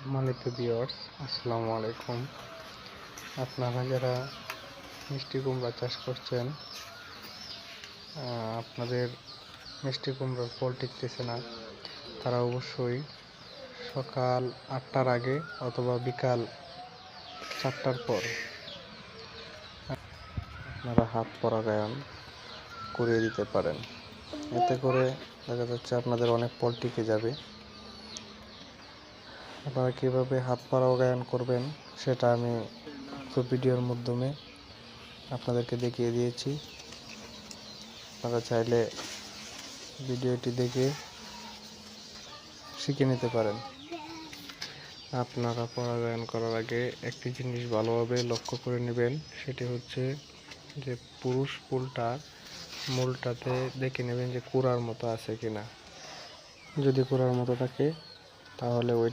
সম্মানিত ভিউয়ার্স, আসসালামু আলাইকুম। আপনারা যারা মিষ্টি কুমড়া চাষ করছেন, আপনাদের মিষ্টি কুমড়ার ফল টিকতেছে না, তারা অবশ্যই সকাল 8টার আগে অথবা বিকাল 4টার পর আপনারা হাত পরাগায়ন করিয়ে দিতে পারেন। এতে করে দেখা যাচ্ছে আপনাদের অনেক ফল টিকে যাবে। আপনারা কীভাবে হাত পরাগায়ন করবেন সেটা আমি ভিডিওর মাধ্যমে আপনাদেরকে দেখিয়ে দিয়েছি। আপনারা চাইলে ভিডিওটি দেখে শিখে নিতে পারেন। আপনারা পরাগায়ন করার আগে একটি জিনিস ভালোভাবে লক্ষ্য করে নেবেন, সেটি হচ্ছে যে পুরুষ ফুলটার মূলটাতে দেখে নেবেন যে কুড়ার মতো আছে কিনা। যদি কুড়ার মতো থাকে তাহলে ওই